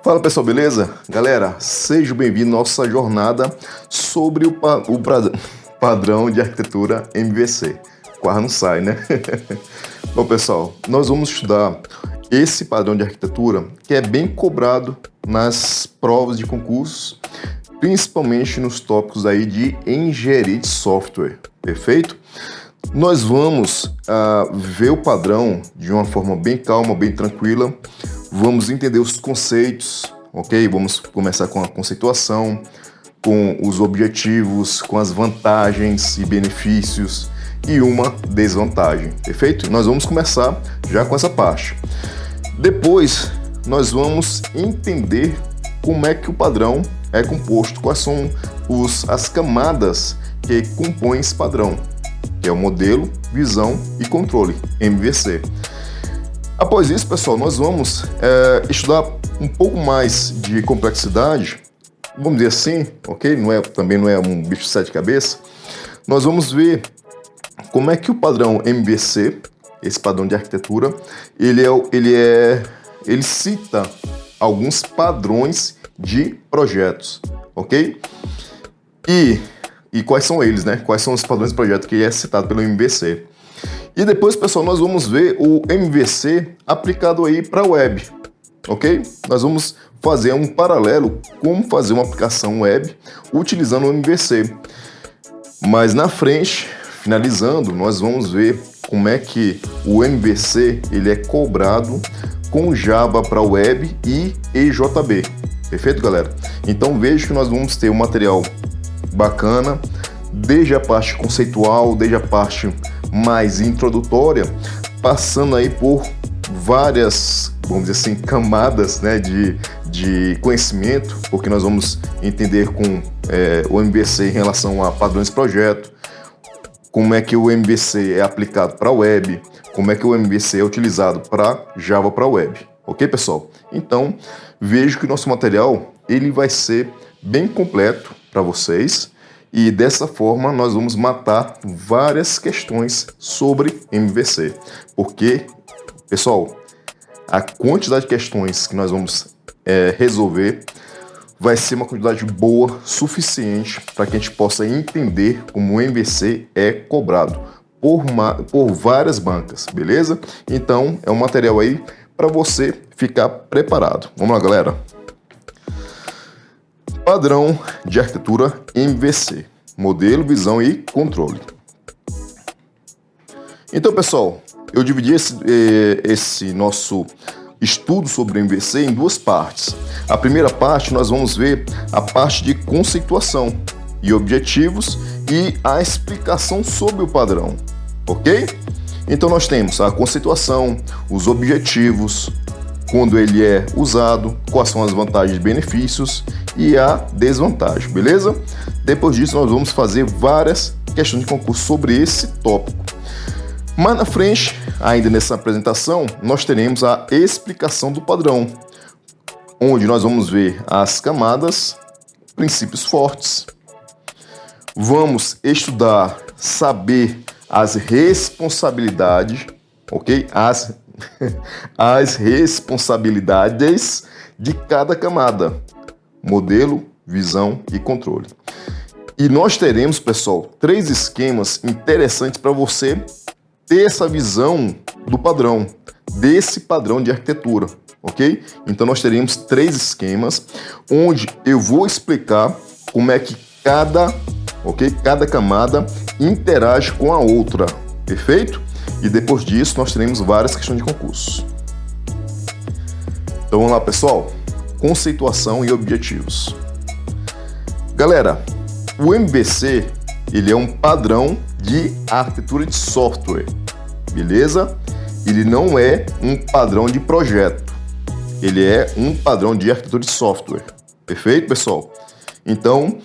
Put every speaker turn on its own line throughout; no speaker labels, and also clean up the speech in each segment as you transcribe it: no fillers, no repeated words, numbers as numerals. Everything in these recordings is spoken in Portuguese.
Fala pessoal, beleza? Galera, sejam bem-vindos à nossa jornada sobre o padrão de arquitetura MVC. Quase não sai, né? Bom pessoal, nós vamos estudar esse padrão de arquitetura que é bem cobrado nas provas de concursos, principalmente nos tópicos aí de engenharia de software, perfeito? Nós vamos ver o padrão de uma forma bem calma, bem tranquila. Vamos entender os conceitos, ok? Vamos começar com a conceituação, com os objetivos, com as vantagens e benefícios e uma desvantagem, perfeito? Nós vamos começar já com essa parte. Depois, nós vamos entender como é que o padrão é composto, quais são as camadas que compõem esse padrão, que é o modelo, visão e controle, MVC. Após isso, pessoal, nós vamos estudar um pouco mais de complexidade, vamos dizer assim, ok? Também não é um bicho de sete cabeças. Nós vamos ver como é que o padrão MVC, esse padrão de arquitetura, ele cita alguns padrões de projetos, ok? E quais são eles, né? Quais são os padrões de projeto que é citado pelo MVC. E depois, pessoal, nós vamos ver o MVC aplicado aí para a web, ok? Nós vamos fazer um paralelo como fazer uma aplicação web utilizando o MVC. Mas na frente, finalizando, nós vamos ver como é que o MVC ele é cobrado com Java para web e EJB. Perfeito, galera? Então veja que nós vamos ter um material bacana, desde a parte conceitual, desde a parte mais introdutória, passando aí por várias, vamos dizer assim, camadas, né, de conhecimento, porque nós vamos entender com o MVC em relação a padrões de projeto, como é que o MVC é aplicado para a web, como é que o MVC é utilizado para Java para a web, ok, pessoal? Então, vejo que o nosso material ele vai ser bem completo para vocês. E dessa forma nós vamos matar várias questões sobre MVC. Porque, pessoal, a quantidade de questões que nós vamos resolver vai ser uma quantidade boa, suficiente para que a gente possa entender como o MVC é cobrado por várias bancas, beleza? Então é um material aí para você ficar preparado. Vamos lá, galera. Padrão de arquitetura MVC, modelo, visão e controle. Então, pessoal, eu dividi esse nosso estudo sobre o MVC em duas partes. A primeira parte nós vamos ver a parte de conceituação e objetivos e a explicação sobre o padrão, ok? Então nós temos a conceituação, os objetivos, quando ele é usado, quais são as vantagens e benefícios e a desvantagem, beleza? Depois disso nós vamos fazer várias questões de concurso sobre esse tópico. Mais na frente, ainda nessa apresentação, nós teremos a explicação do padrão, onde nós vamos ver as camadas, princípios fortes. Vamos estudar, saber as responsabilidades, ok? As responsabilidades de cada camada, modelo, visão e controle. E nós teremos, pessoal, 3 esquemas interessantes para você ter essa visão do padrão, desse padrão de arquitetura, ok? Então nós teremos 3 esquemas, onde eu vou explicar como é que cada camada interage com a outra, perfeito? E depois disso nós teremos várias questões de concurso. Então vamos lá, pessoal. Conceituação e objetivos. Galera, o MVC ele é um padrão de arquitetura de software, beleza? Ele não é um padrão de projeto. Ele é um padrão de arquitetura de software. Perfeito, pessoal? Então,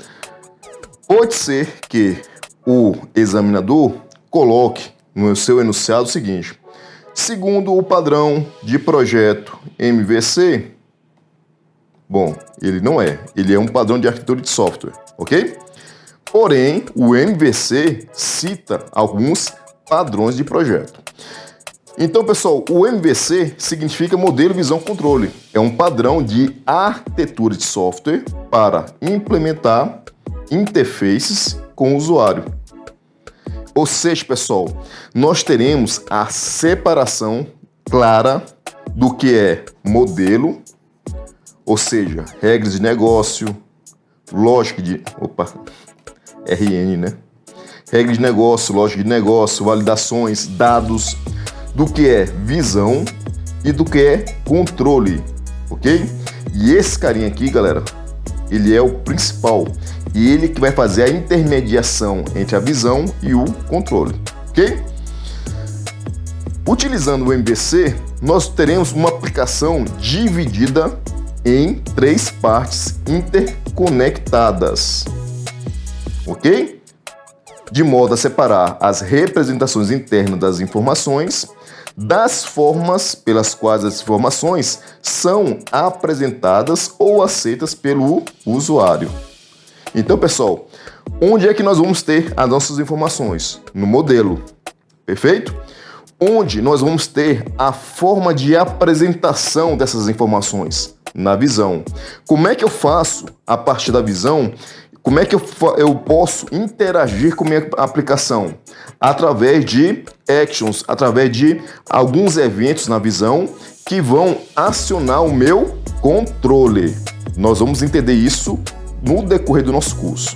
pode ser que o examinador coloque no seu enunciado o seguinte: segundo o padrão de projeto MVC, bom, ele não é. Ele é um padrão de arquitetura de software, ok? Porém, o MVC cita alguns padrões de projeto. Então, pessoal, o MVC significa Modelo Visão Controle. É um padrão de arquitetura de software para implementar interfaces com o usuário. Ou seja, pessoal, nós teremos a separação clara do que é modelo, ou seja, regras de negócio, lógica de... RN, né? Regras de negócio, lógica de negócio, validações, dados, do que é visão e do que é controle, ok? E esse carinha aqui, galera, ele é o principal e ele que vai fazer a intermediação entre a visão e o controle, ok? Utilizando o MVC, nós teremos uma aplicação dividida em 3 partes interconectadas, ok? De modo a separar as representações internas das informações das formas pelas quais as informações são apresentadas ou aceitas pelo usuário. Então, pessoal, onde é que nós vamos ter as nossas informações? No modelo, perfeito? Onde nós vamos ter a forma de apresentação dessas informações? Na visão. Como é que eu faço a partir da visão? Como é que eu posso interagir com minha aplicação? Através de actions, através de alguns eventos na visão que vão acionar o meu controle. Nós vamos entender isso no decorrer do nosso curso.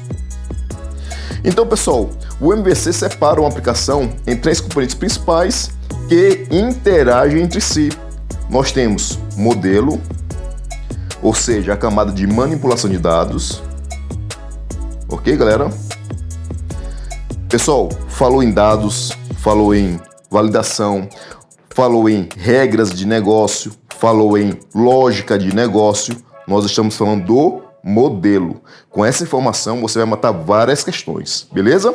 Então, pessoal, o MVC separa uma aplicação em 3 componentes principais que interagem entre si. Nós temos modelo, ou seja, a camada de manipulação de dados. Ok, galera? Pessoal, falou em dados, falou em validação, falou em regras de negócio, falou em lógica de negócio. Nós estamos falando do modelo. Com essa informação, você vai matar várias questões, beleza?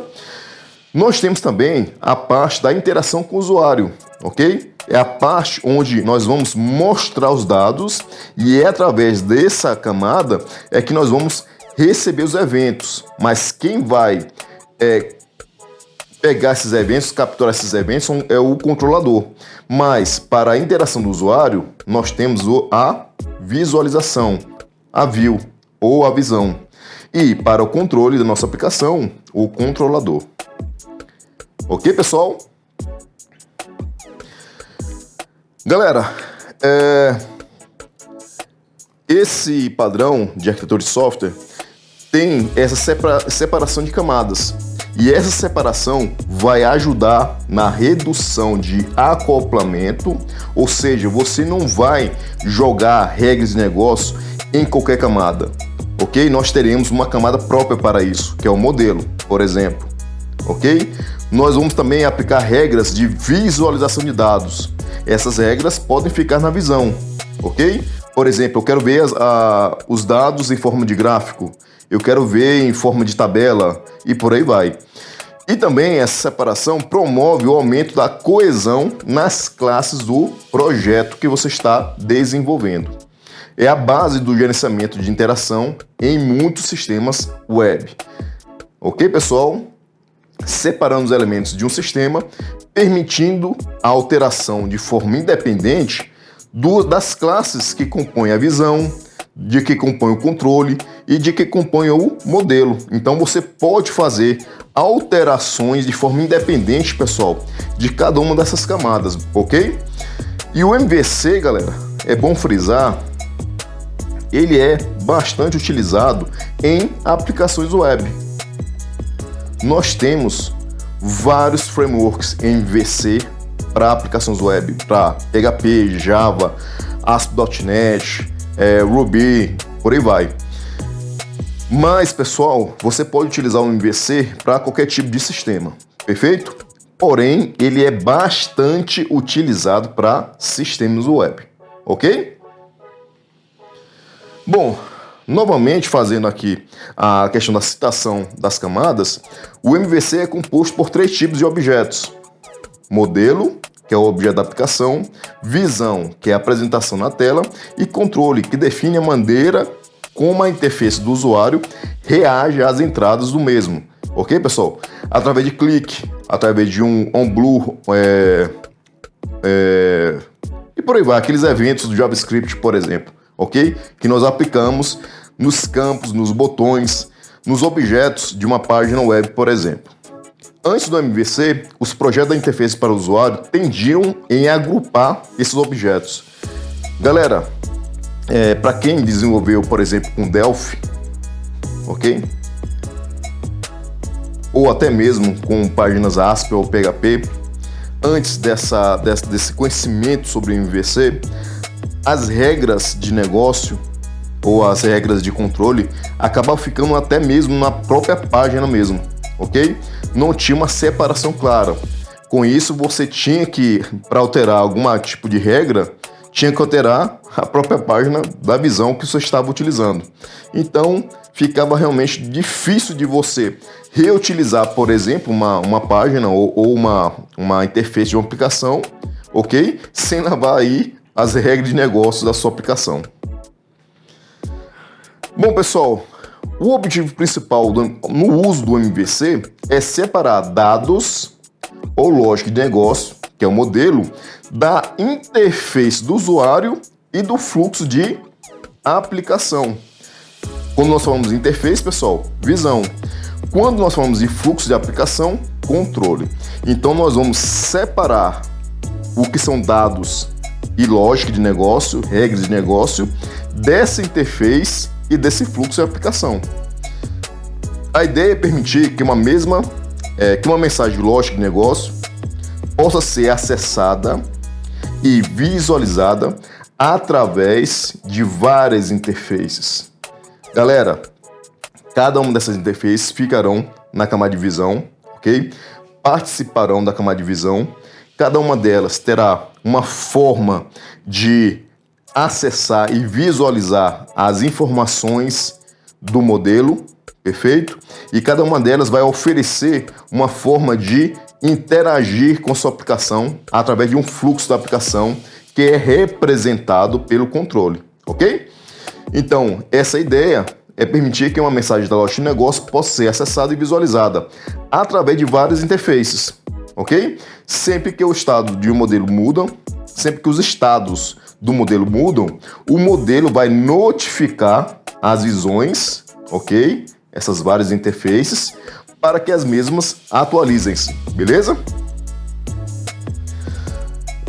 Nós temos também a parte da interação com o usuário, ok? É a parte onde nós vamos mostrar os dados e é através dessa camada é que nós vamos receber os eventos, mas quem vai pegar esses eventos, capturar esses eventos é o controlador. Mas para a interação do usuário, nós temos a visualização, a view ou a visão. E para o controle da nossa aplicação, o controlador. Ok, pessoal? Galera, esse padrão de arquitetura de software tem essa separação de camadas. E essa separação vai ajudar na redução de acoplamento, ou seja, você não vai jogar regras de negócio em qualquer camada, ok? Nós teremos uma camada própria para isso, que é o modelo, por exemplo, ok? Nós vamos também aplicar regras de visualização de dados. Essas regras podem ficar na visão, ok? Por exemplo, eu quero ver os dados em forma de gráfico, eu quero ver em forma de tabela e por aí vai. E também essa separação promove o aumento da coesão nas classes do projeto que você está desenvolvendo. É a base do gerenciamento de interação em muitos sistemas web. Ok, pessoal? Separando os elementos de um sistema, permitindo a alteração de forma independente das classes que compõem a visão, de que compõe o controle e de que compõe o modelo. Então você pode fazer alterações de forma independente, pessoal, de cada uma dessas camadas, ok? E o MVC, galera, é bom frisar, ele é bastante utilizado em aplicações web. Nós temos vários frameworks MVC para aplicações web, para PHP, Java, ASP.NET, Ruby, por aí vai. Mas, pessoal, você pode utilizar o MVC para qualquer tipo de sistema, perfeito? Porém, ele é bastante utilizado para sistemas web, ok? Bom, novamente fazendo aqui a questão da citação das camadas, o MVC é composto por 3 tipos de objetos: modelo, que é o objeto da aplicação, visão, que é a apresentação na tela, e controle, que define a maneira como a interface do usuário reage às entradas do mesmo. Ok, pessoal? Através de clique, através de um on-blur e por aí vai, aqueles eventos do JavaScript, por exemplo, ok? Que nós aplicamos nos campos, nos botões, nos objetos de uma página web, por exemplo. Antes do MVC, os projetos da interface para o usuário tendiam em agrupar esses objetos. Galera, para quem desenvolveu, por exemplo, com Delphi, ok? Ou até mesmo com páginas ASP ou PHP, antes desse conhecimento sobre o MVC, as regras de negócio ou as regras de controle acabavam ficando até mesmo na própria página mesmo, ok? Não tinha uma separação clara. Com isso, você tinha que, para alterar algum tipo de regra, tinha que alterar a própria página da visão que você estava utilizando. Então, ficava realmente difícil de você reutilizar, por exemplo, uma página ou uma interface de uma aplicação, ok? Sem levar aí as regras de negócio da sua aplicação. Bom, pessoal, o objetivo principal no uso do MVC é separar dados ou lógica de negócio, que é o modelo, da interface do usuário e do fluxo de aplicação. Quando nós falamos de interface, pessoal, visão. Quando nós falamos de fluxo de aplicação, controle. Então nós vamos separar o que são dados e lógica de negócio, regras de negócio, dessa interface e desse fluxo de aplicação. A ideia é permitir que uma mensagem lógica de negócio possa ser acessada e visualizada através de várias interfaces. Galera, cada uma dessas interfaces ficarão na camada de visão, ok? Participarão da camada de visão. Cada uma delas terá uma forma de acessar e visualizar as informações do modelo, perfeito? E cada uma delas vai oferecer uma forma de interagir com sua aplicação através de um fluxo da aplicação que é representado pelo controle, ok? Então, essa ideia é permitir que uma mensagem da lógica de negócio possa ser acessada e visualizada através de várias interfaces, ok? Sempre que o estado de um modelo muda, sempre que os estados do modelo mudam, o modelo vai notificar as visões, ok? Essas várias interfaces, para que as mesmas atualizem-se, beleza?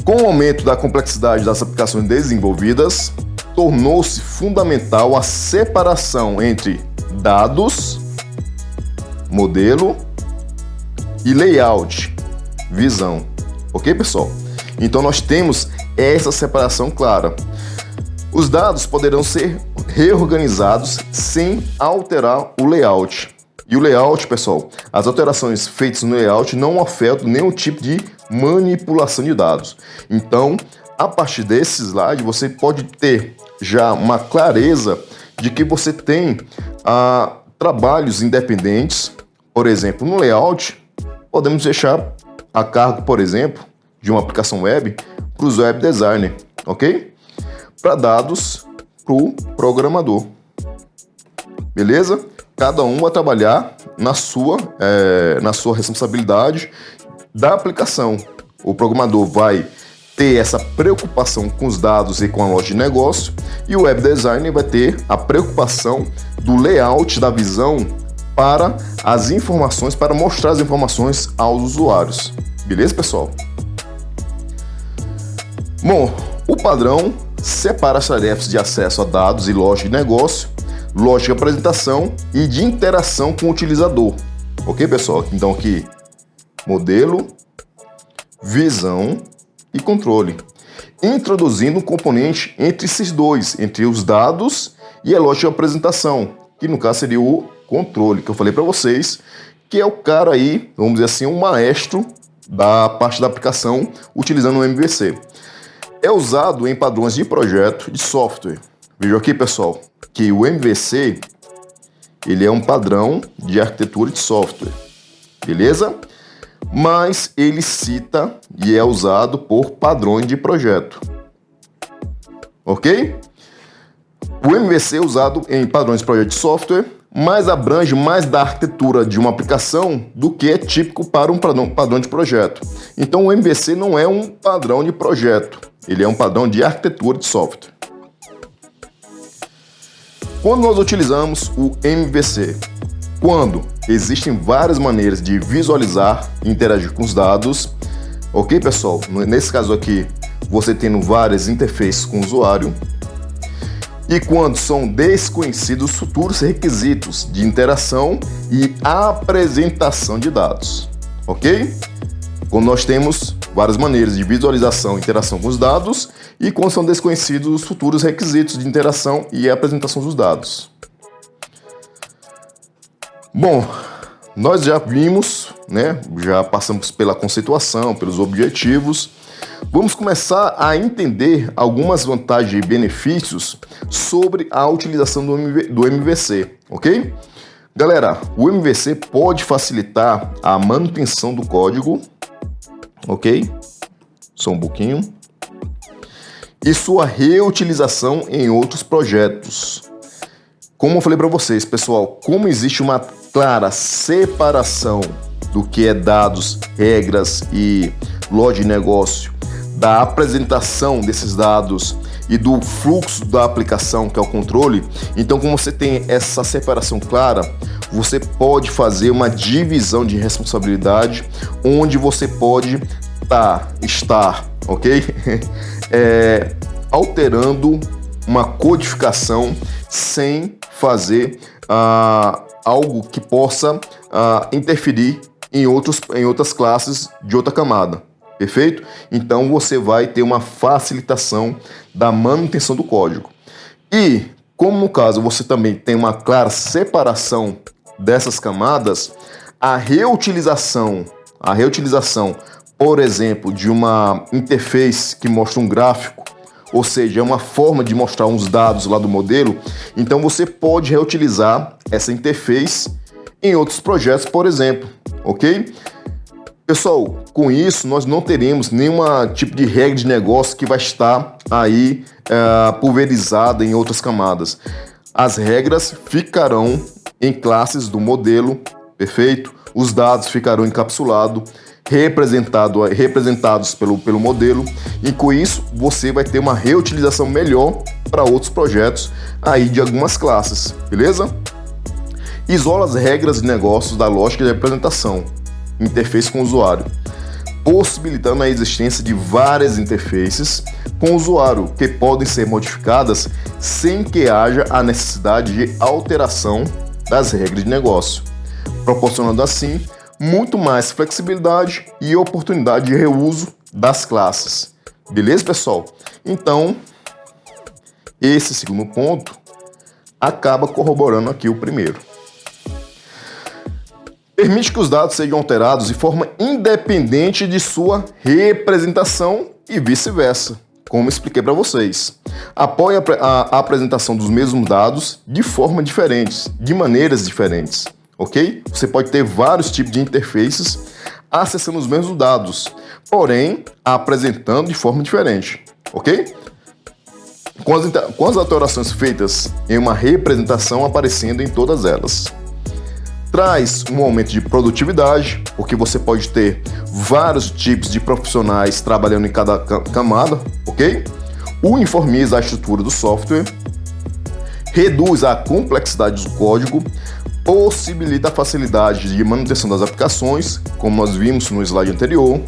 Com o aumento da complexidade das aplicações desenvolvidas, tornou-se fundamental a separação entre dados, modelo e layout, visão. Ok, pessoal? Então nós temos essa separação clara. Os dados poderão ser reorganizados sem alterar o layout. E o layout, pessoal, as alterações feitas no layout não afetam nenhum tipo de manipulação de dados. Então, a partir desse slide, você pode ter já uma clareza de que você tem trabalhos independentes. Por exemplo, no layout, podemos deixar a cargo, por exemplo, de uma aplicação web para os web designers, ok? Para dados para o programador. Beleza? Cada um vai trabalhar na sua responsabilidade da aplicação. O programador vai ter essa preocupação com os dados e com a lógica de negócio, e o web designer vai ter a preocupação do layout, da visão para as informações, para mostrar as informações aos usuários. Beleza, pessoal? Bom, o padrão separa as tarefas de acesso a dados e lógica de negócio, lógica de apresentação e de interação com o utilizador. Ok, pessoal? Então aqui, modelo, visão e controle. Introduzindo um componente entre esses dois, entre os dados e a lógica de apresentação, que no caso seria o controle, que eu falei para vocês, que é o cara aí, vamos dizer assim, um maestro da parte da aplicação utilizando o MVC. É usado em padrões de projeto de software. Veja aqui, pessoal, que o MVC ele é um padrão de arquitetura de software, beleza? Mas ele cita e é usado por padrões de projeto, ok? O MVC é usado em padrões de projeto de software, mas abrange mais da arquitetura de uma aplicação do que é típico para um padrão de projeto. Então o MVC não é um padrão de projeto, ele é um padrão de arquitetura de software. Quando nós utilizamos o MVC? Quando existem várias maneiras de visualizar e interagir com os dados, ok, pessoal? Nesse caso aqui, você tendo várias interfaces com o usuário. E quando são desconhecidos futuros requisitos de interação e apresentação de dados, ok? Quando nós temos várias maneiras de visualização e interação com os dados e quando são desconhecidos os futuros requisitos de interação e apresentação dos dados. Bom, nós já vimos, né? Já passamos pela conceituação, pelos objetivos. Vamos começar a entender algumas vantagens e benefícios sobre a utilização do MVC, ok? Galera, o MVC pode facilitar a manutenção do código, ok? Só um pouquinho. E sua reutilização em outros projetos. Como eu falei para vocês, pessoal, como existe uma clara separação do que é dados, regras e lógica de negócio, da apresentação desses dados e do fluxo da aplicação, que é o controle. Então, como você tem essa separação clara, você pode fazer uma divisão de responsabilidade, onde você pode estar, ok? Alterando uma codificação sem fazer algo que possa interferir em outras classes de outra camada. Perfeito? Então você vai ter uma facilitação da manutenção do código. E, como no caso você também tem uma clara separação dessas camadas, a reutilização, por exemplo, de uma interface que mostra um gráfico, ou seja, é uma forma de mostrar uns dados lá do modelo, então você pode reutilizar essa interface em outros projetos, por exemplo, ok? Pessoal, com isso nós não teremos nenhum tipo de regra de negócio que vai estar aí pulverizada em outras camadas. As regras ficarão em classes do modelo, perfeito? Os dados ficarão encapsulados, representados pelo modelo, e com isso você vai ter uma reutilização melhor para outros projetos aí de algumas classes, beleza? Isola as regras de negócios da lógica de representação, interface com o usuário, possibilitando a existência de várias interfaces com o usuário que podem ser modificadas sem que haja a necessidade de alteração das regras de negócio, proporcionando assim muito mais flexibilidade e oportunidade de reuso das classes. Beleza, pessoal? Então, esse segundo ponto acaba corroborando aqui o primeiro. Permite que os dados sejam alterados de forma independente de sua representação e vice-versa, como expliquei para vocês. Apoia a apresentação dos mesmos dados de formas diferentes, de maneiras diferentes, ok? Você pode ter vários tipos de interfaces acessando os mesmos dados, porém apresentando de forma diferente, ok? Com as alterações feitas em uma representação aparecendo em todas elas. Traz um aumento de produtividade, porque você pode ter vários tipos de profissionais trabalhando em cada camada, ok? Uniformiza a estrutura do software, reduz a complexidade do código, possibilita a facilidade de manutenção das aplicações, como nós vimos no slide anterior,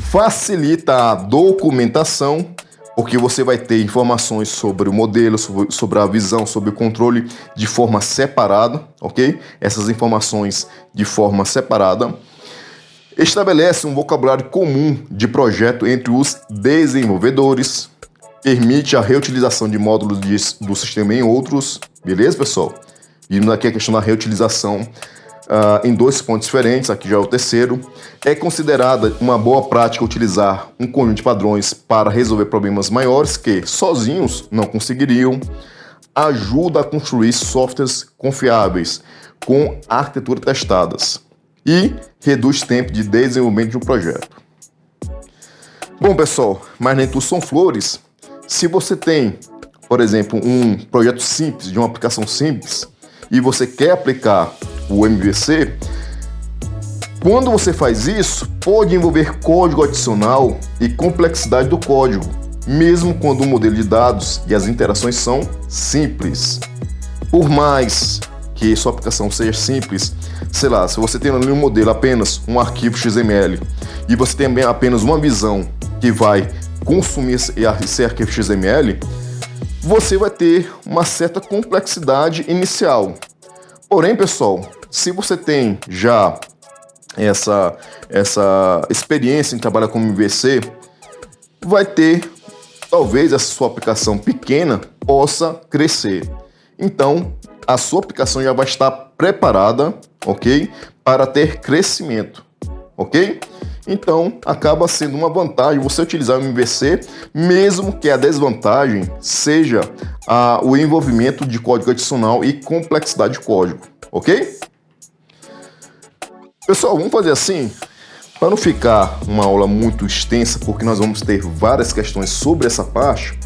facilita a documentação, porque você vai ter informações sobre o modelo, sobre a visão, sobre o controle de forma separada, ok? Essas informações de forma separada. Estabelece um vocabulário comum de projeto entre os desenvolvedores. Permite a reutilização de módulos do sistema em outros. Beleza, pessoal? Vimos aqui a questão da reutilização em dois pontos diferentes, aqui já é o terceiro. É considerada uma boa prática utilizar um conjunto de padrões para resolver problemas maiores que sozinhos não conseguiriam. Ajuda a construir softwares confiáveis com arquitetura testadas e reduz tempo de desenvolvimento de um projeto. Bom, pessoal, mas nem tudo são flores. Se você tem, por exemplo, um projeto simples, de uma aplicação simples, e você quer aplicar o MVC, quando você faz isso, pode envolver código adicional e complexidade do código, mesmo quando o modelo de dados e as interações são simples. Por mais que sua aplicação seja simples, sei lá, se você tem ali um modelo apenas um arquivo XML e você tem apenas uma visão que vai consumir esse arquivo XML, você vai ter uma certa complexidade inicial. Porém, pessoal, se você tem já essa experiência em trabalhar com MVC, vai ter, talvez essa sua aplicação pequena possa crescer. Então, a sua aplicação já vai estar preparada, ok? Para ter crescimento, ok? Então, acaba sendo uma vantagem você utilizar o MVC, mesmo que a desvantagem seja o envolvimento de código adicional e complexidade de código, ok? Pessoal, vamos fazer assim, para não ficar uma aula muito extensa, porque nós vamos ter várias questões sobre essa parte.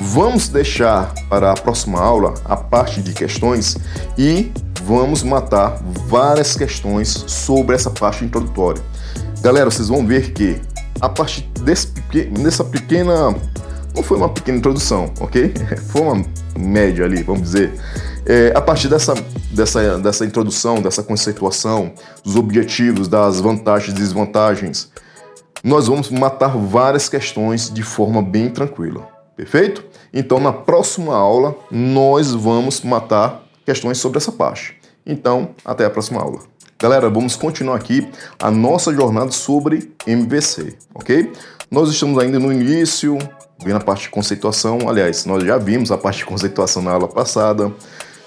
Vamos deixar para a próxima aula a parte de questões e vamos matar várias questões sobre essa parte introdutória. Galera, vocês vão ver que a partir dessa pequena... Não foi uma pequena introdução, ok? Foi uma média ali, vamos dizer. A partir dessa introdução, dessa conceituação, dos objetivos, das vantagens e desvantagens, nós vamos matar várias questões de forma bem tranquila. Perfeito? Então, na próxima aula, nós vamos matar questões sobre essa parte. Então, até a próxima aula. Galera, vamos continuar aqui a nossa jornada sobre MVC, ok? Nós estamos ainda no início, vendo a parte de conceituação. Aliás, nós já vimos a parte de conceituação na aula passada.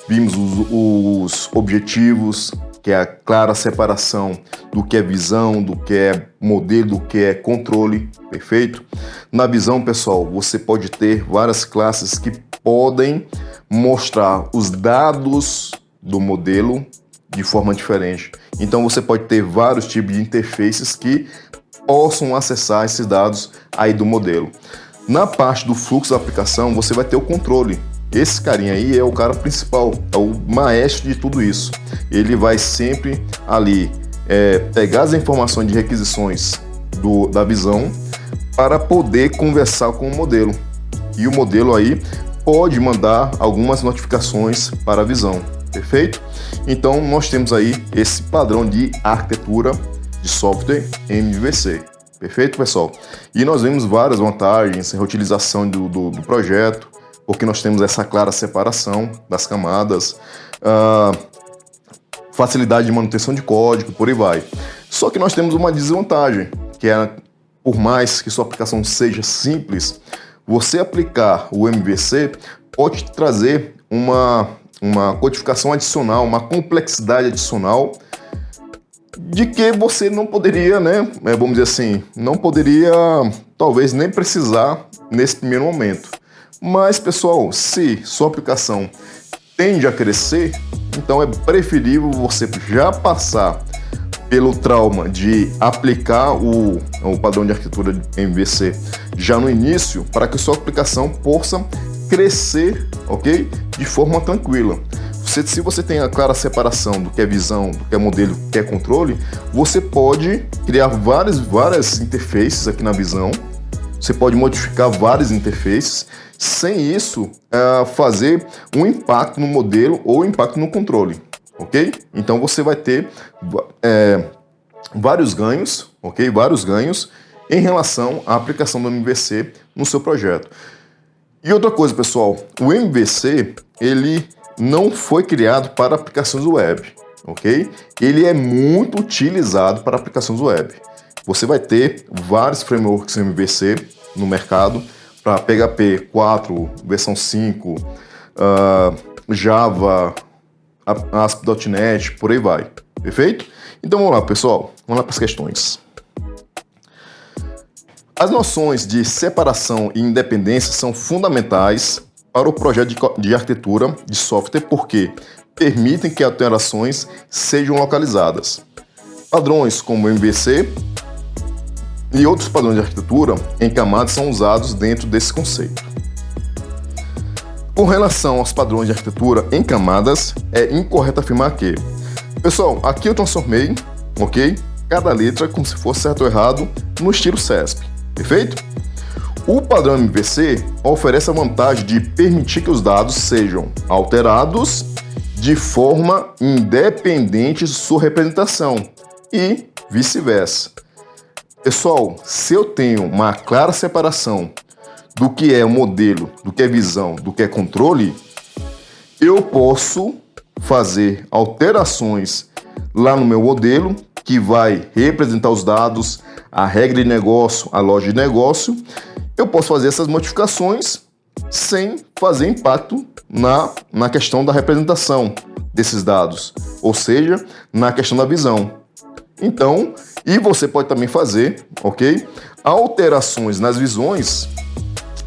Vimos os objetivos, que é a clara separação do que é visão, do que é modelo, do que é controle, perfeito? Na visão, pessoal, você pode ter várias classes que podem mostrar os dados do modelo de forma diferente. Então você pode ter vários tipos de interfaces que possam acessar esses dados aí do modelo. Na parte do fluxo da aplicação, você vai ter o controle. Esse carinha aí é o cara principal, é o maestro de tudo isso. Ele vai sempre ali pegar as informações de requisições da visão para poder conversar com o modelo. E o modelo aí pode mandar algumas notificações para a visão, perfeito? Então nós temos aí esse padrão de arquitetura de software MVC. Perfeito, pessoal? E nós vemos várias vantagens, reutilização do projeto, porque nós temos essa clara separação das camadas, facilidade de manutenção de código, por aí vai. Só que nós temos uma desvantagem, que é, por mais que sua aplicação seja simples, você aplicar o MVC pode trazer uma codificação adicional, uma complexidade adicional, de que você não poderia, né, vamos dizer assim, não poderia talvez nem precisar nesse primeiro momento. Mas, pessoal, se sua aplicação tende a crescer, então é preferível você já passar pelo trauma de aplicar o padrão de arquitetura de MVC já no início, para que sua aplicação possa crescer, ok? De forma tranquila. Se você tem a clara separação do que é visão, do que é modelo, do que é controle, você pode criar várias interfaces aqui na visão. Você pode modificar várias interfaces, sem isso fazer um impacto no modelo ou impacto no controle, ok? Então você vai ter vários ganhos, ok? Vários ganhos em relação à aplicação do MVC no seu projeto. E outra coisa, pessoal, o MVC, ele não foi criado para aplicações web, ok? Ele é muito utilizado para aplicações web. Você vai ter vários frameworks MVC no mercado, para PHP 4, versão 5, Java, ASP.NET, por aí vai. Perfeito? Então vamos lá, pessoal. Vamos lá para as questões. As noções de separação e independência são fundamentais para o projeto de arquitetura de software porque permitem que alterações sejam localizadas. Padrões como MVC e outros padrões de arquitetura em camadas são usados dentro desse conceito. Com relação aos padrões de arquitetura em camadas, é incorreto afirmar que... Pessoal, aqui eu transformei, ok? Cada letra como se fosse certo ou errado no estilo CESP, perfeito? O padrão MVC oferece a vantagem de permitir que os dados sejam alterados de forma independente de sua representação e vice-versa. Pessoal, se eu tenho uma clara separação do que é o modelo, do que é visão, do que é controle, eu posso fazer alterações lá no meu modelo, que vai representar os dados, a regra de negócio, a lógica de negócio. Eu posso fazer essas modificações sem fazer impacto na questão da representação desses dados, ou seja, na questão da visão. Então, e você pode também fazer, ok? Alterações nas visões,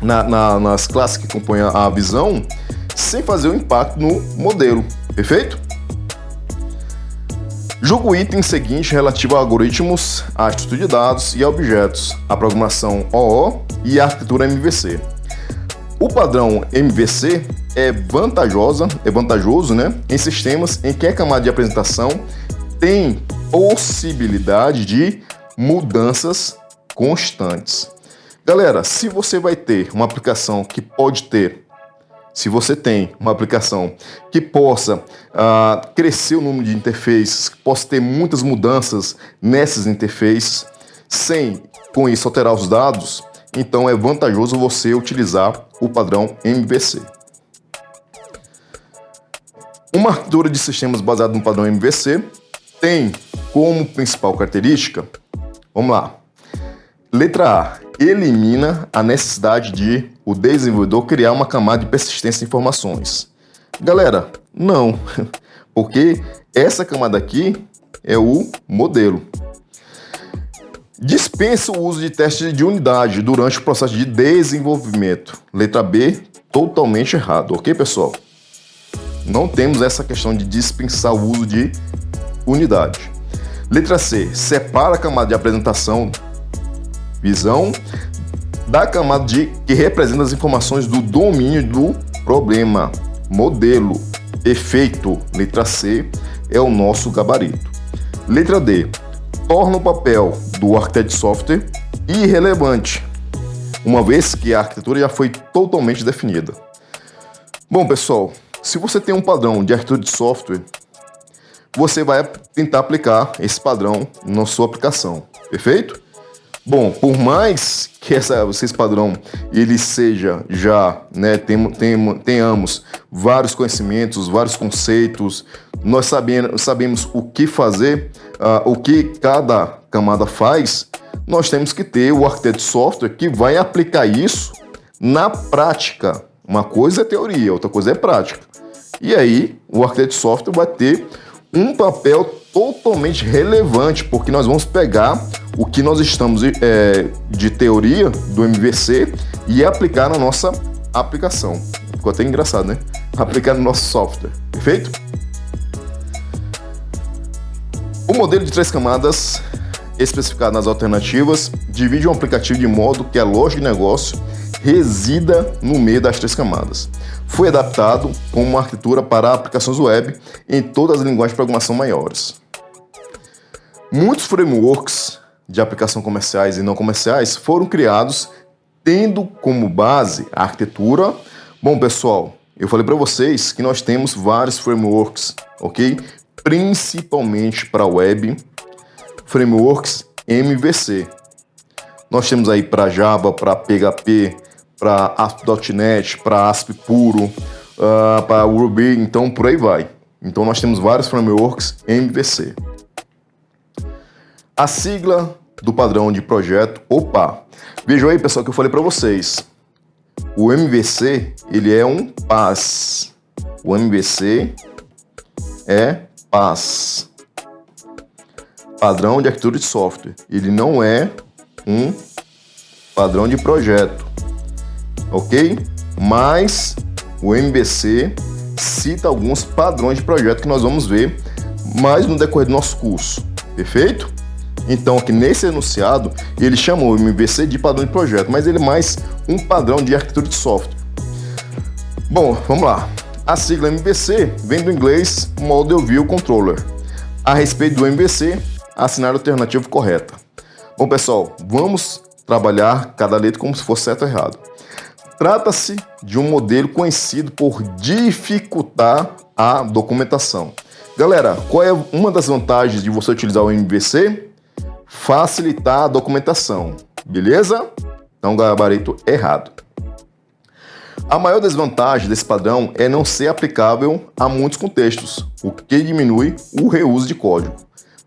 nas classes que compõem a visão, sem fazer o impacto no modelo, perfeito? Julga o item seguinte relativo a algoritmos, a estrutura de dados e a objetos, a programação OO e a arquitetura MVC. O padrão MVC é vantajoso, né, em sistemas em que a camada de apresentação tem possibilidade de mudanças constantes. Galera, se você vai ter uma aplicação que pode ter, se você tem uma aplicação que possa crescer o número de interfaces, que possa ter muitas mudanças nessas interfaces, sem com isso alterar os dados, então é vantajoso você utilizar o padrão MVC. Uma arquitetura de sistemas baseada no padrão MVC tem como principal característica, vamos lá, letra A, elimina a necessidade de o desenvolvedor criar uma camada de persistência de informações. Galera, não, porque essa camada aqui é o modelo. Dispensa o uso de testes de unidade durante o processo de desenvolvimento. Letra B, totalmente errado, ok, pessoal? Não temos essa questão de dispensar o uso de unidade. Letra C, separa a camada de apresentação, visão, da camada que representa as informações do domínio do problema. Modelo, efeito, letra C, é o nosso gabarito. Letra D, torna o papel do arquiteto de software irrelevante, uma vez que a arquitetura já foi totalmente definida. Bom, pessoal, se você tem um padrão de arquitetura de software, você vai tentar aplicar esse padrão na sua aplicação, perfeito? Bom, por mais que esse padrão ele seja já, né, tenhamos vários conhecimentos, vários conceitos, nós sabemos o que fazer, o que cada camada faz, nós temos que ter o arquiteto de software que vai aplicar isso na prática. Uma coisa é teoria, outra coisa é prática. E aí, o arquiteto de software vai ter um papel totalmente relevante, porque nós vamos pegar o que nós estamos de teoria do MVC e aplicar na nossa aplicação. Ficou até engraçado, né? Aplicar no nosso software, perfeito? O modelo de 3 camadas, especificado nas alternativas, divide um aplicativo de modo que a lógica de negócio resida no meio das 3 camadas. Foi adaptado como uma arquitetura para aplicações web em todas as linguagens de programação maiores. Muitos frameworks de aplicação comerciais e não comerciais foram criados tendo como base a arquitetura. Bom, pessoal, eu falei para vocês que nós temos vários frameworks, ok? Principalmente para web, frameworks MVC. Nós temos aí para Java, para PHP, para ASP.NET, para ASP puro, para Ruby, então por aí vai. Então nós temos vários frameworks MVC. A sigla do padrão de projeto, vejam aí, pessoal, que eu falei para vocês. O MVC, ele é um PaaS. O MVC é PaaS. Padrão de arquitetura de software. Ele não é um padrão de projeto, ok? Mas o MVC cita alguns padrões de projeto que nós vamos ver mais no decorrer do nosso curso, perfeito? Então, aqui nesse enunciado, ele chamou o MVC de padrão de projeto, mas ele é mais um padrão de arquitetura de software. Bom, vamos lá. A sigla MVC vem do inglês Model View Controller. A respeito do MVC, assinar a alternativa correta. Bom, pessoal, vamos trabalhar cada letra como se fosse certo ou errado. Trata-se de um modelo conhecido por dificultar a documentação. Galera, qual é uma das vantagens de você utilizar o MVC? Facilitar a documentação, beleza? Então, gabarito errado. A maior desvantagem desse padrão é não ser aplicável a muitos contextos, o que diminui o reuso de código.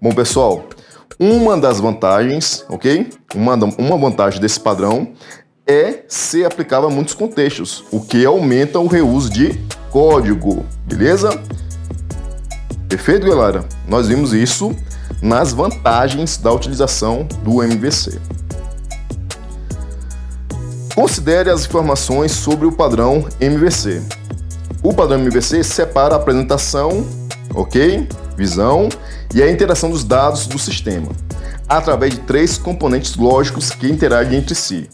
Bom, pessoal, uma das vantagens, ok? Uma vantagem desse padrão é ser aplicável a muitos contextos, o que aumenta o reuso de código, beleza? Perfeito, galera? Nós vimos isso nas vantagens da utilização do MVC. Considere as informações sobre o padrão MVC. O padrão MVC separa a apresentação, ok? Visão e a interação dos dados do sistema, através de 3 componentes lógicos que interagem entre si.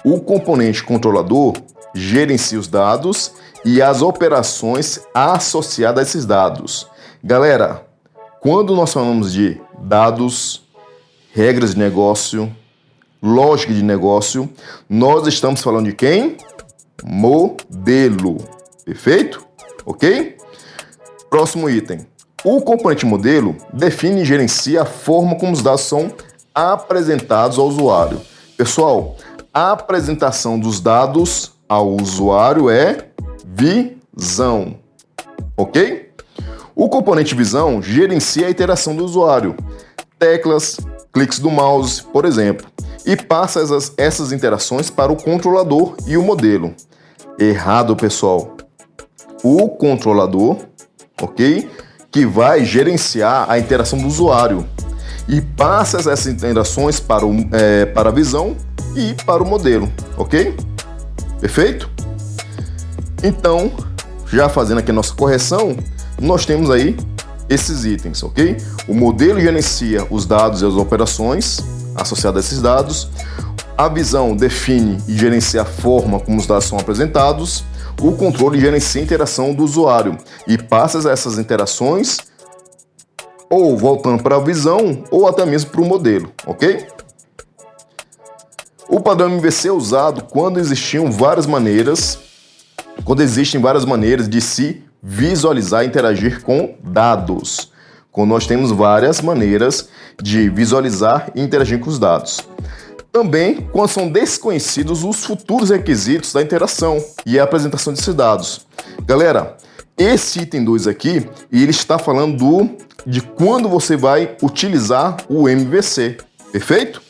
O componente controlador gerencia os dados e as operações associadas a esses dados. Galera, quando nós falamos de dados, regras de negócio, lógica de negócio, nós estamos falando de quem? Modelo. Perfeito? Ok? Próximo item. O componente modelo define e gerencia a forma como os dados são apresentados ao usuário. Pessoal, a apresentação dos dados ao usuário é visão. Ok? O componente visão gerencia a interação do usuário. Teclas, cliques do mouse, por exemplo, e passa essas interações para o controlador e o modelo. Errado, pessoal. O controlador, ok? Que vai gerenciar a interação do usuário e passa essas interações para a visão e para o modelo, ok? Perfeito? Então, já fazendo aqui a nossa correção, nós temos aí esses itens, ok? O modelo gerencia os dados e as operações associadas a esses dados. A visão define e gerencia a forma como os dados são apresentados. O controle gerencia a interação do usuário e passa essas interações ou voltando para a visão ou até mesmo para o modelo, ok? O padrão MVC é usado quando existem várias maneiras de se visualizar e interagir com dados. Quando nós temos várias maneiras de visualizar e interagir com os dados. Também quando são desconhecidos os futuros requisitos da interação e a apresentação desses dados. Galera, esse item 2 aqui, ele está falando de quando você vai utilizar o MVC. Perfeito?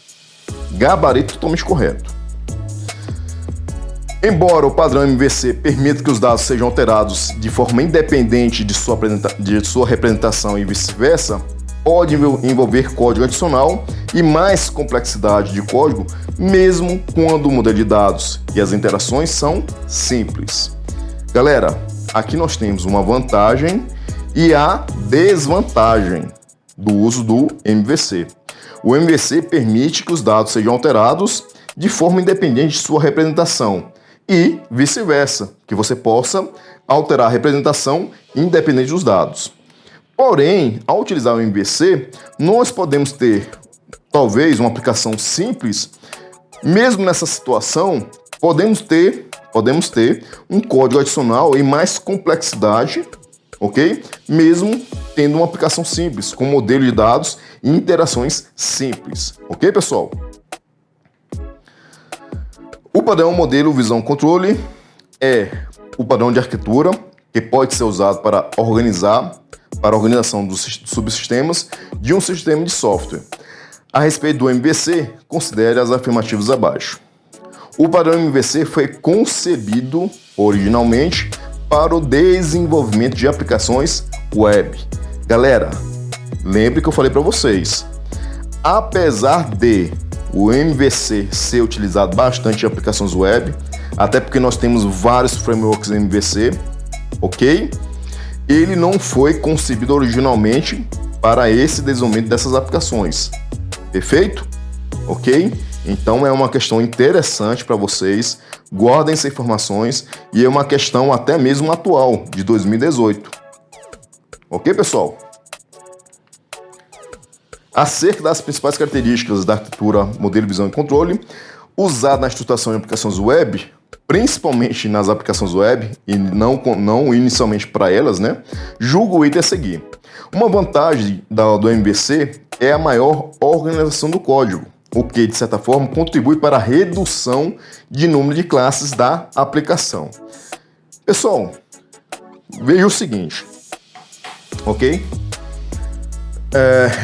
Gabarito totalmente correto. Embora o padrão MVC permita que os dados sejam alterados de forma independente de sua representação e vice-versa, pode envolver código adicional e mais complexidade de código, mesmo quando o modelo de dados e as interações são simples. Galera, aqui nós temos uma vantagem e a desvantagem do uso do MVC. O MVC permite que os dados sejam alterados de forma independente de sua representação, e vice-versa, que você possa alterar a representação independente dos dados. Porém, ao utilizar o MVC, nós podemos ter, talvez, uma aplicação simples. Mesmo nessa situação, podemos ter um código adicional e mais complexidade, ok? Mesmo tendo uma aplicação simples, com modelo de dados e interações simples. Ok, pessoal? O padrão modelo visão controle é o padrão de arquitetura que pode ser usado para a organização dos subsistemas de um sistema de software. A respeito do MVC, considere as afirmativas abaixo. O padrão MVC foi concebido originalmente para o desenvolvimento de aplicações web. Galera, lembre que eu falei para vocês, apesar de o MVC ser utilizado bastante em aplicações web, até porque nós temos vários frameworks MVC, ok? Ele não foi concebido originalmente para esse desenvolvimento dessas aplicações. Perfeito? Ok? Então é uma questão interessante para vocês. guardem essas informações e é uma questão até mesmo atual, de 2018. Ok, pessoal? Acerca das principais características da arquitetura, modelo, visão e controle, usada na estruturação de aplicações web, principalmente nas aplicações web, e não inicialmente para elas, né? Julgo o item a seguir. Uma vantagem do MVC é a maior organização do código, o que, de certa forma, contribui para a redução de número de classes da aplicação. Pessoal, veja o seguinte, ok?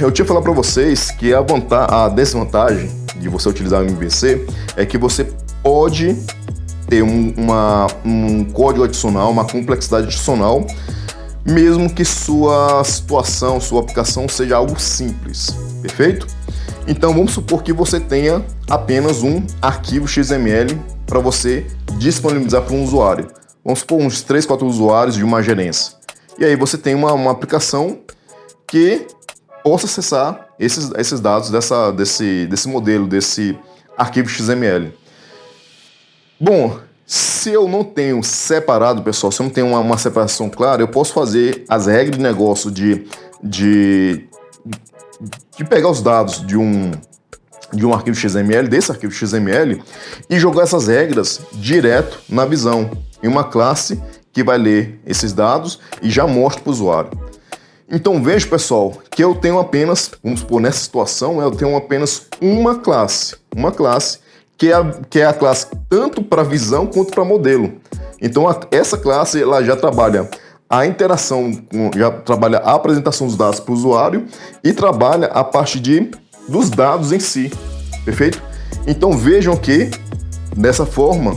Eu tinha falado para vocês que a desvantagem de você utilizar o MVC é que você pode ter um código adicional, uma complexidade adicional, mesmo que sua situação, sua aplicação seja algo simples, perfeito? Então vamos supor que você tenha apenas um arquivo XML para você disponibilizar para um usuário. Vamos supor uns 3, 4 usuários de uma gerência. E aí você tem uma aplicação que possa acessar esses dados desse modelo, desse arquivo XML. Bom, se eu não tenho separado, pessoal, se eu não tenho uma separação clara, eu posso fazer as regras de negócio de pegar os dados de um arquivo XML, desse arquivo XML, e jogar essas regras direto na visão, em uma classe que vai ler esses dados e já mostra para o usuário. Então veja, pessoal, que eu tenho apenas, vamos supor, nessa situação, eu tenho apenas uma classe que é a classe tanto para visão quanto para modelo. Então essa classe ela já trabalha a interação, já trabalha a apresentação dos dados para o usuário e trabalha a parte dos dados em si, perfeito? Então vejam que, dessa forma,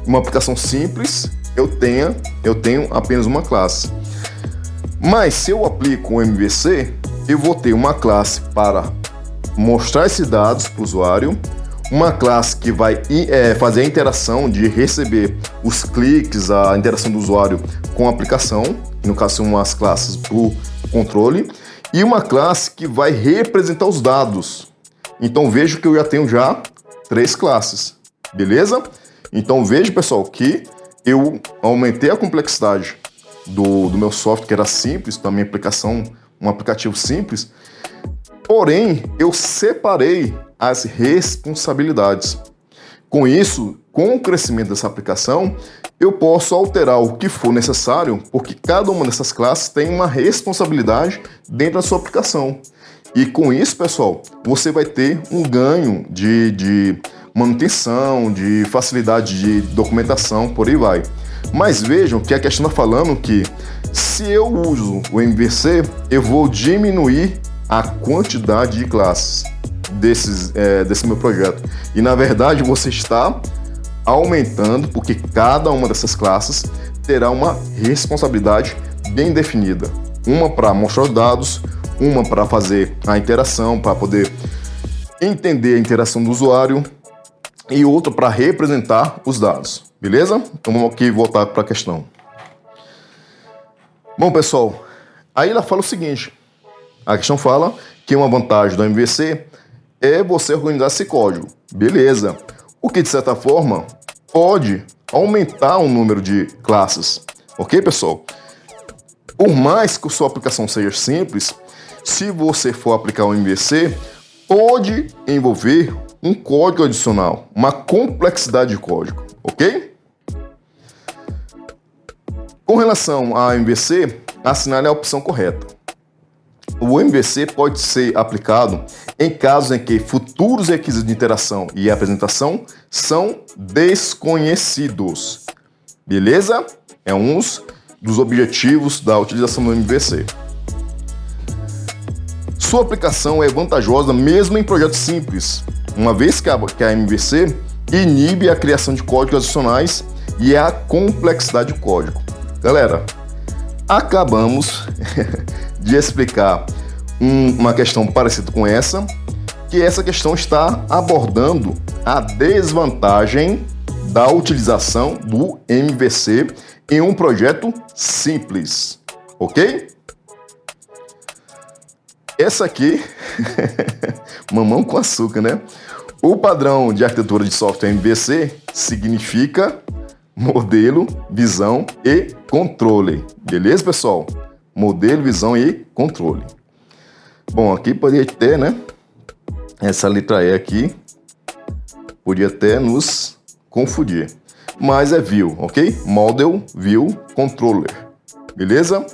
uma aplicação simples, eu tenho apenas uma classe. Mas se eu aplico o MVC, eu vou ter uma classe para mostrar esses dados para o usuário, uma classe que vai fazer a interação de receber os cliques, a interação do usuário com a aplicação, no caso são as classes do controle, e uma classe que vai representar os dados. Então vejo que eu já tenho 3 classes, beleza? Então veja, pessoal, que eu aumentei a complexidade do meu software, que era simples, da minha aplicação, um aplicativo simples, porém eu separei as responsabilidades. Com isso, com o crescimento dessa aplicação, eu posso alterar o que for necessário, porque cada uma dessas classes tem uma responsabilidade dentro da sua aplicação. E com isso, pessoal, você vai ter um ganho de manutenção, de facilidade de documentação, por aí vai. Mas vejam que a questão está falando que se eu uso o MVC, eu vou diminuir a quantidade de classes desse meu projeto. E na verdade você está aumentando, porque cada uma dessas classes terá uma responsabilidade bem definida. Uma para mostrar os dados, uma para fazer a interação, para poder entender a interação do usuário, e outra para representar os dados, beleza? Então vamos aqui voltar para a questão. Bom, pessoal, aí ela fala o seguinte, a questão fala que uma vantagem do MVC é você organizar esse código, beleza? O que de certa forma pode aumentar o número de classes, ok, pessoal? Por mais que a sua aplicação seja simples, se você for aplicar o MVC, pode envolver um código adicional, uma complexidade de código, ok? Com relação ao MVC, assinale a opção correta. O MVC pode ser aplicado em casos em que futuros requisitos de interação e apresentação são desconhecidos. Beleza? É um dos objetivos da utilização do MVC. Sua aplicação é vantajosa mesmo em projetos simples, uma vez que a MVC inibe a criação de códigos adicionais e a complexidade do código. Galera, acabamos de explicar uma questão parecida com essa, que essa questão está abordando a desvantagem da utilização do MVC em um projeto simples, ok? Essa aqui, mamão com açúcar, né? O padrão de arquitetura de software MVC significa modelo, visão e controle. Beleza, pessoal? Modelo, visão e controle. Bom, aqui poderia ter, né? Essa letra E aqui podia até nos confundir. Mas é View, ok? Model, View, Controller. Beleza?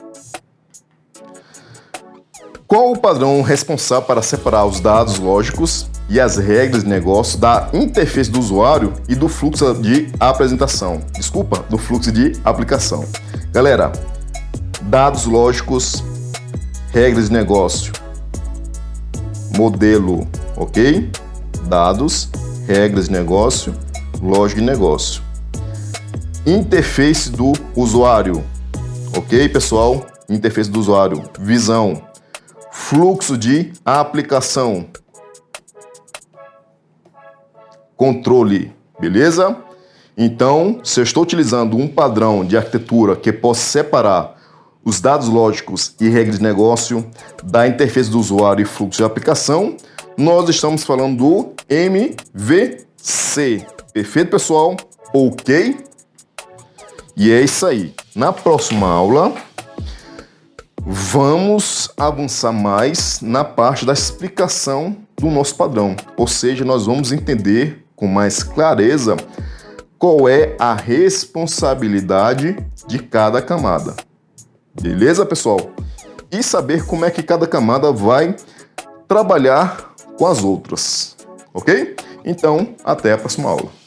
Qual o padrão responsável para separar os dados lógicos e as regras de negócio da interface do usuário e do fluxo de apresentação? Desculpa, do fluxo de aplicação. Galera, dados lógicos, regras de negócio, modelo, ok? Dados, regras de negócio, lógica de negócio. Interface do usuário, ok, pessoal? Interface do usuário, visão, fluxo de aplicação, controle, beleza? Então, se eu estou utilizando um padrão de arquitetura que possa separar os dados lógicos e regras de negócio da interface do usuário e fluxo de aplicação, nós estamos falando do MVC. Perfeito, pessoal? Ok? E é isso aí. Na próxima aula, vamos avançar mais na parte da explicação do nosso padrão. Ou seja, nós vamos entender com mais clareza qual é a responsabilidade de cada camada. Beleza, pessoal? E saber como é que cada camada vai trabalhar com as outras. Ok? Então, até a próxima aula.